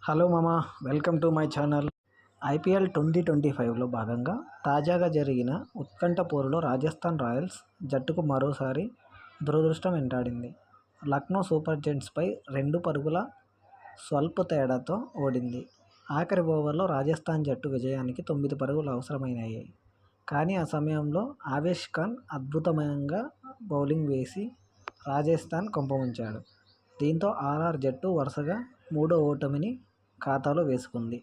Hello మామా, welcome to my channel. IPL 2025లో భాగంగా తాజాగా జరిగిన ఉత్కంఠ పోరులో రాజస్థాన్ రాయల్స్ జట్టుకు మరోసారి దురదృష్టం వెంటాడింది. లక్నో సూపర్ జెయింట్స్పై 2 పరుగుల స్వల్ప తేడాతో ఓడింది. ఆఖరి ఓవర్లో రాజస్థాన్ జట్టు విజయానికి 9 పరుగులు అవసరమయ్యాయి. కానీ ఆ సమయంలో ఆవేష్ ఖాన్ అద్భుతంగా బౌలింగ్ వేసి రాజస్థాన్ కొంపముంచాడు. దీంతో ఆర్ఆర్ జట్టు వరుసగా 3వ ఓటమిని ఖాతాలో వేసుకుంది.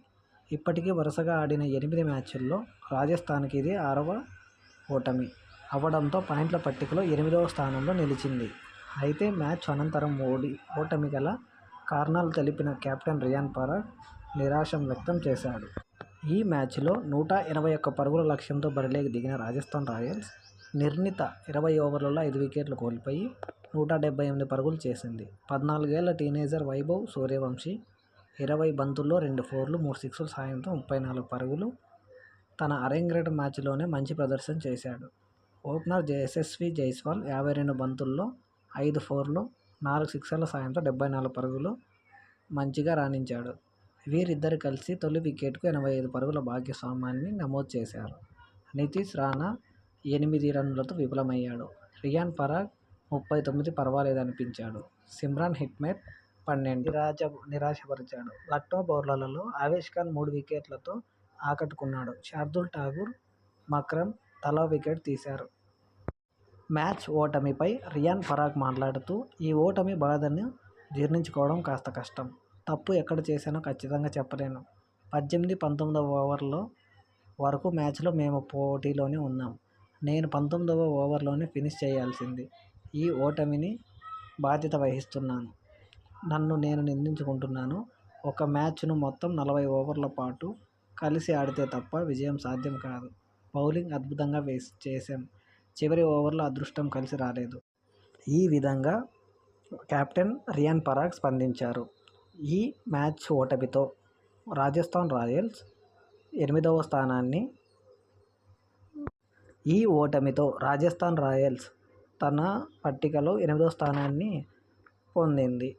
ఇప్పటికీ వరుసగా ఆడిన 8 మ్యాచ్ల్లో రాజస్థాన్కి ఇది 6వ ఓటమి అవ్వడంతో పాయింట్ల పట్టికలో 8వ స్థానంలో నిలిచింది. అయితే మ్యాచ్ అనంతరం ఓటమి గల కారణాలు తెలిపిన కెప్టెన్ రియాన్ పరాగ్ నిరాశ వ్యక్తం చేశాడు. ఈ మ్యాచ్లో 181 పరుగుల లక్ష్యంతో బరిలోకి దిగిన రాజస్థాన్ రాయల్స్ నిర్ణీత 20 ఓవర్లలో 5 వికెట్లు కోల్పోయి 178 పరుగులు చేసింది. 14 ఏళ్ల టీనేజర్ వైభవ్ సూర్యవంశీ 20 బంతుల్లో 2 ఫోర్లు, 3 సిక్స్ల సాయంతో 34 పరుగులు తన అరంగేట్రం మ్యాచ్లోనే మంచి ప్రదర్శన చేశాడు. ఓపెనర్ యశస్వీ జైస్వాల్ 52 బంతుల్లో 5 ఫోర్లు, 4 సిక్సర్ల సాయంతో 74 పరుగులు మంచిగా రాణించాడు. వీరిద్దరు కలిసి తొలి వికెట్కు 85 పరుగుల భాగస్వామ్యాన్ని నమోదు చేశారు. నితీష్ రాణా 8 రన్నులతో విఫలమయ్యాడు. రియాన్ పరాగ్ 39 పర్వాలేదనిపించాడు. సిమ్రాన్ హెట్మేర్ 12 నిరాశపరిచాడు. లక్నో బౌలర్లలో ఆవేష్ ఖాన్ 3 వికెట్లతో ఆకట్టుకున్నాడు. శార్దూల్ ఠాకూర్, మక్రమ్ తలా వికెట్ తీశారు. మ్యాచ్ ఓటమిపై రియాన్ పరాగ్ మాట్లాడుతూ, ఈ ఓటమి బాధను జీర్ణించుకోవడం కాస్త కష్టం. తప్పు ఎక్కడ చేశానో ఖచ్చితంగా చెప్పలేను. 18-19వ ఓవర్ల వరకు మ్యాచ్లో మేము పోటీలోనే ఉన్నాం. నేను 19వ ఓవర్లోనే ఫినిష్ చేయాల్సింది. ఈ ఓటమికి బాధ్యత వహిస్తున్నాను. నన్ను నేను నిందించుకుంటున్నాను. ఒక మ్యాచ్ను మొత్తం 40 ఓవర్ల పాటు కలిసి ఆడితే తప్ప విజయం సాధ్యం కాదు. బౌలింగ్ అద్భుతంగా చేశాం. చివరి ఓవర్లో అదృష్టం కలిసి రాలేదు. ఈ విధంగా కెప్టెన్ రియాన్ పరాగ్ స్పందించారు. ఈ మ్యాచ్ ఓటమితో రాజస్థాన్ రాయల్స్ 8వ స్థానాన్ని తన పట్టికలో 8వ స్థానాన్ని పొందింది.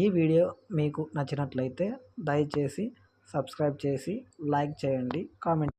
ఈ వీడియో మీకు నచ్చినట్లయితే దయచేసి సబ్స్క్రైబ్ చేసి లైక్ చేయండి, కామెంట్